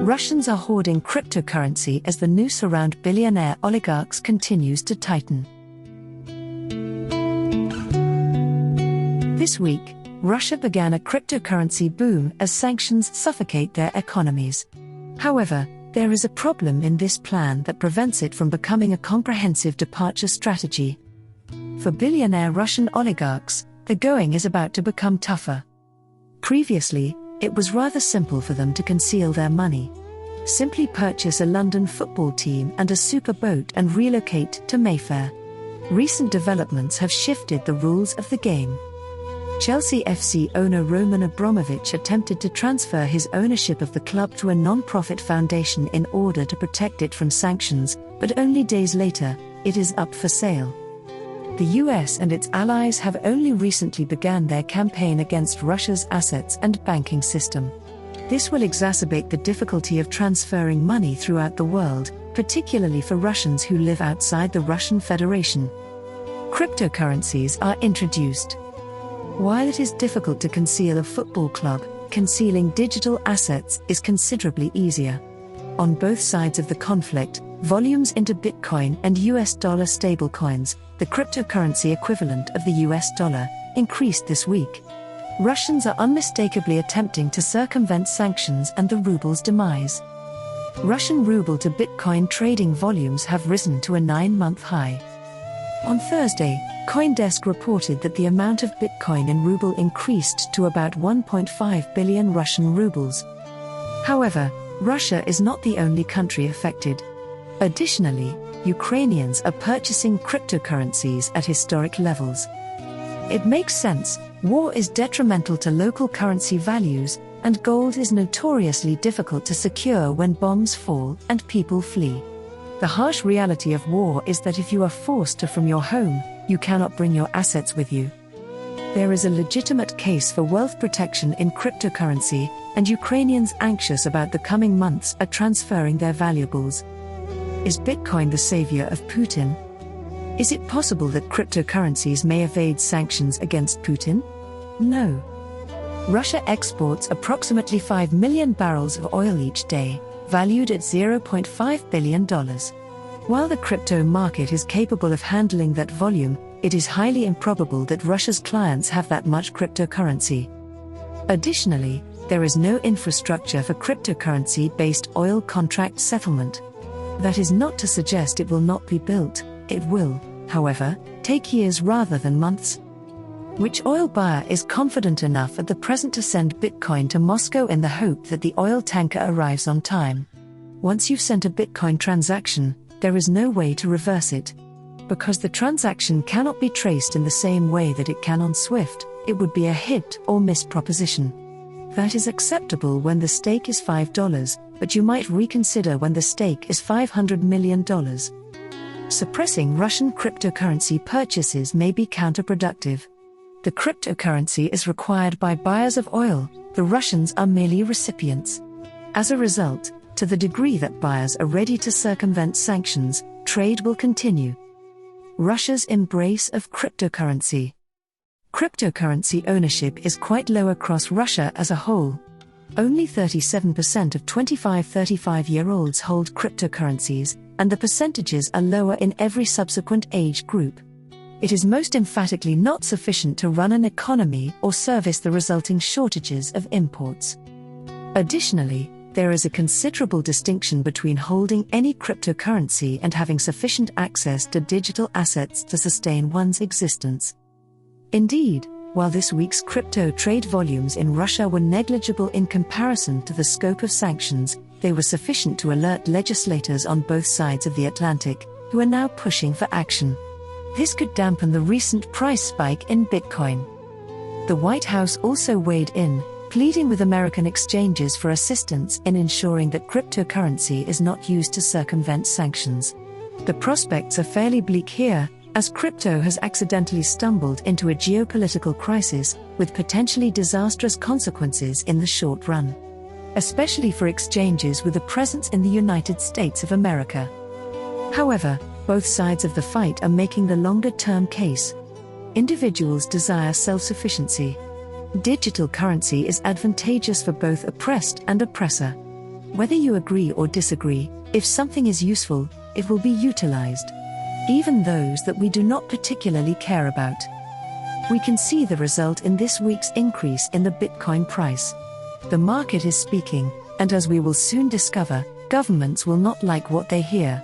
Russians are hoarding cryptocurrency as the noose around billionaire oligarchs continues to tighten. This week, Russia began a cryptocurrency boom as sanctions suffocate their economies. However, there is a problem in this plan that prevents it from becoming a comprehensive departure strategy. For billionaire Russian oligarchs, the going is about to become tougher. Previously, it was rather simple for them to conceal their money. Simply purchase a London football team and a super boat and relocate to Mayfair. Recent developments have shifted the rules of the game. Chelsea FC owner Roman Abramovich attempted to transfer his ownership of the club to a non-profit foundation in order to protect it from sanctions, but only days later, it is up for sale. The US and its allies have only recently begun their campaign against Russia's assets and banking system. This will exacerbate the difficulty of transferring money throughout the world, particularly for Russians who live outside the Russian Federation. Cryptocurrencies are introduced. While it is difficult to conceal a football club, concealing digital assets is considerably easier. On both sides of the conflict, volumes into Bitcoin and US dollar stablecoins, the cryptocurrency equivalent of the US dollar, increased this week. Russians are unmistakably attempting to circumvent sanctions and the ruble's demise. Russian ruble to Bitcoin trading volumes have risen to a 9-month high. On Thursday, CoinDesk reported that the amount of Bitcoin in ruble increased to about 1.5 billion Russian rubles. However, Russia is not the only country affected. Additionally, Ukrainians are purchasing cryptocurrencies at historic levels. It makes sense. War is detrimental to local currency values, and gold is notoriously difficult to secure when bombs fall and people flee. The harsh reality of war is that if you are forced from your home, you cannot bring your assets with you. There is a legitimate case for wealth protection in cryptocurrency, and Ukrainians anxious about the coming months are transferring their valuables. Is Bitcoin the savior of Putin? Is it possible that cryptocurrencies may evade sanctions against Putin? No. Russia exports approximately 5 million barrels of oil each day, valued at $0.5 billion. While the crypto market is capable of handling that volume, it is highly improbable that Russia's clients have that much cryptocurrency. Additionally, there is no infrastructure for cryptocurrency-based oil contract settlement. That is not to suggest it will not be built. It will, however, take years rather than months. Which oil buyer is confident enough at the present to send Bitcoin to Moscow in the hope that the oil tanker arrives on time? Once you've sent a Bitcoin transaction, there is no way to reverse it. Because the transaction cannot be traced in the same way that it can on SWIFT, it would be a hit or miss proposition. That is acceptable when the stake is $5, but you might reconsider when the stake is $500 million. Suppressing Russian cryptocurrency purchases may be counterproductive. The cryptocurrency is required by buyers of oil, the Russians are merely recipients. As a result, to the degree that buyers are ready to circumvent sanctions, trade will continue. Russia's embrace of cryptocurrency. Cryptocurrency ownership is quite low across Russia as a whole. Only 37% of 25-35-year-olds hold cryptocurrencies, and the percentages are lower in every subsequent age group. It is most emphatically not sufficient to run an economy or service the resulting shortages of imports. Additionally, there is a considerable distinction between holding any cryptocurrency and having sufficient access to digital assets to sustain one's existence. Indeed, while this week's crypto trade volumes in Russia were negligible in comparison to the scope of sanctions, they were sufficient to alert legislators on both sides of the Atlantic, who are now pushing for action. This could dampen the recent price spike in Bitcoin. The White House also weighed in, pleading with American exchanges for assistance in ensuring that cryptocurrency is not used to circumvent sanctions. The prospects are fairly bleak here, as crypto has accidentally stumbled into a geopolitical crisis, with potentially disastrous consequences in the short run. Especially for exchanges with a presence in the United States of America. However, both sides of the fight are making the longer-term case. Individuals desire self-sufficiency. Digital currency is advantageous for both oppressed and oppressor. Whether you agree or disagree, if something is useful, it will be utilized. Even those that we do not particularly care about. We can see the result in this week's increase in the Bitcoin price. The market is speaking, and as we will soon discover, governments will not like what they hear.